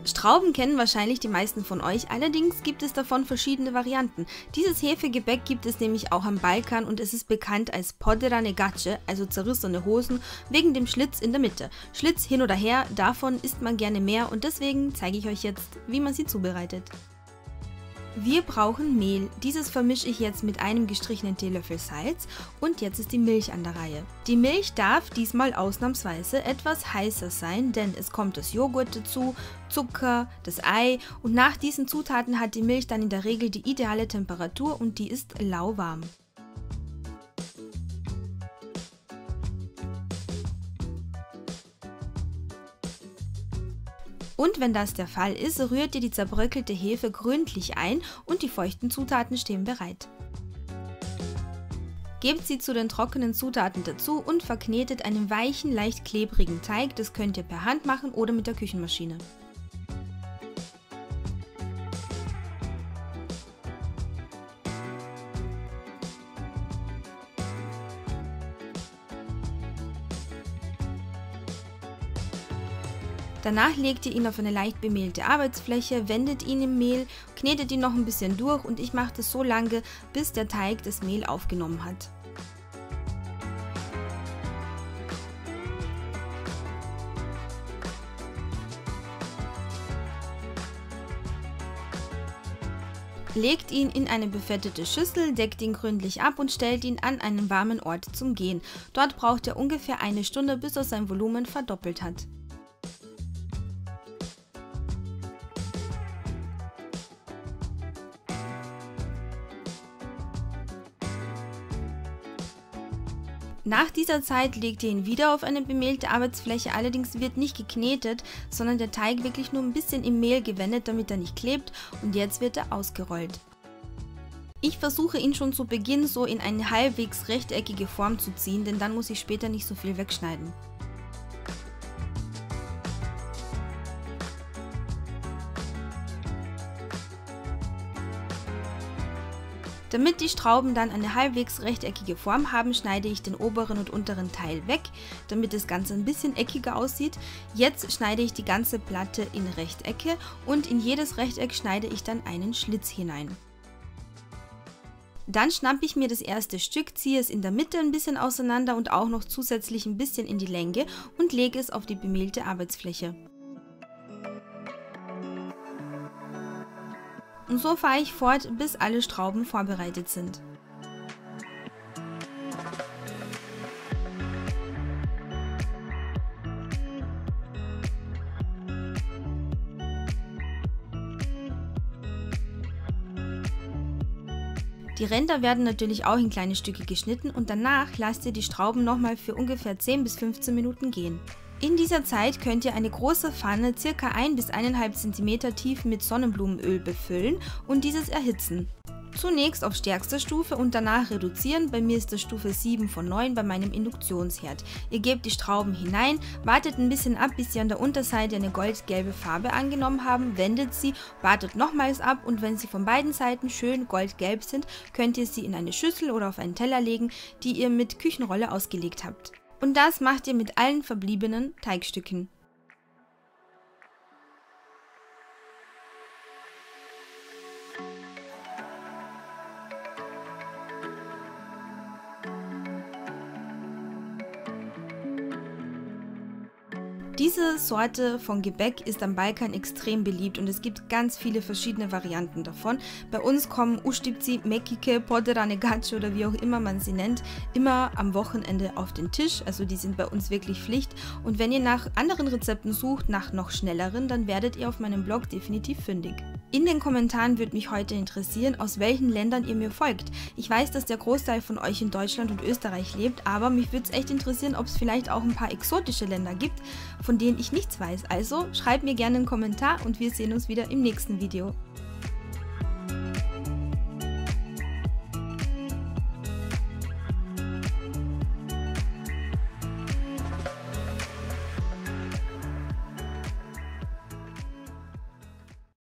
Strauben kennen wahrscheinlich die meisten von euch, allerdings gibt es davon verschiedene Varianten. Dieses Hefegebäck gibt es nämlich auch am Balkan und es ist bekannt als poderane gaće, also zerrissene Hosen, wegen dem Schlitz in der Mitte. Schlitz hin oder her, davon isst man gerne mehr und deswegen zeige ich euch jetzt, wie man sie zubereitet. Wir brauchen Mehl, dieses vermische ich jetzt mit einem gestrichenen Teelöffel Salz und jetzt ist die Milch an der Reihe. Die Milch darf diesmal ausnahmsweise etwas heißer sein, denn es kommt das Joghurt dazu, Zucker, das Ei und nach diesen Zutaten hat die Milch dann in der Regel die ideale Temperatur und die ist lauwarm. Und wenn das der Fall ist, rührt ihr die zerbröckelte Hefe gründlich ein und die feuchten Zutaten stehen bereit. Gebt sie zu den trockenen Zutaten dazu und verknetet einen weichen, leicht klebrigen Teig, das könnt ihr per Hand machen oder mit der Küchenmaschine. Danach legt ihr ihn auf eine leicht bemehlte Arbeitsfläche, wendet ihn im Mehl, knetet ihn noch ein bisschen durch und ich mache das so lange, bis der Teig das Mehl aufgenommen hat. Legt ihn in eine befettete Schüssel, deckt ihn gründlich ab und stellt ihn an einen warmen Ort zum Gehen. Dort braucht er ungefähr eine Stunde, bis er sein Volumen verdoppelt hat. Nach dieser Zeit legt ihr ihn wieder auf eine bemehlte Arbeitsfläche, allerdings wird nicht geknetet, sondern der Teig wirklich nur ein bisschen im Mehl gewendet, damit er nicht klebt und jetzt wird er ausgerollt. Ich versuche ihn schon zu Beginn so in eine halbwegs rechteckige Form zu ziehen, denn dann muss ich später nicht so viel wegschneiden. Damit die Strauben dann eine halbwegs rechteckige Form haben, schneide ich den oberen und unteren Teil weg, damit das Ganze ein bisschen eckiger aussieht. Jetzt schneide ich die ganze Platte in Rechtecke und in jedes Rechteck schneide ich dann einen Schlitz hinein. Dann schnappe ich mir das erste Stück, ziehe es in der Mitte ein bisschen auseinander und auch noch zusätzlich ein bisschen in die Länge und lege es auf die bemehlte Arbeitsfläche. Und so fahre ich fort, bis alle Strauben vorbereitet sind. Die Ränder werden natürlich auch in kleine Stücke geschnitten und danach lasst ihr die Strauben nochmal für ungefähr 10 bis 15 Minuten gehen. In dieser Zeit könnt ihr eine große Pfanne ca. 1 bis 1,5 cm tief mit Sonnenblumenöl befüllen und dieses erhitzen. Zunächst auf stärkster Stufe und danach reduzieren, bei mir ist das Stufe 7 von 9 bei meinem Induktionsherd. Ihr gebt die Strauben hinein, wartet ein bisschen ab, bis sie an der Unterseite eine goldgelbe Farbe angenommen haben, wendet sie, wartet nochmals ab und wenn sie von beiden Seiten schön goldgelb sind, könnt ihr sie in eine Schüssel oder auf einen Teller legen, die ihr mit Küchenrolle ausgelegt habt. Und das macht ihr mit allen verbliebenen Teigstücken. Diese Sorte von Gebäck ist am Balkan extrem beliebt und es gibt ganz viele verschiedene Varianten davon. Bei uns kommen Uštipci, Mekike, poderane gaće oder wie auch immer man sie nennt, immer am Wochenende auf den Tisch. Also die sind bei uns wirklich Pflicht. Und wenn ihr nach anderen Rezepten sucht, nach noch schnelleren, dann werdet ihr auf meinem Blog definitiv fündig. In den Kommentaren würde mich heute interessieren, aus welchen Ländern ihr mir folgt. Ich weiß, dass der Großteil von euch in Deutschland und Österreich lebt, aber mich würde es echt interessieren, ob es vielleicht auch ein paar exotische Länder gibt, von denen ich nichts weiß. Also schreibt mir gerne einen Kommentar und wir sehen uns wieder im nächsten Video.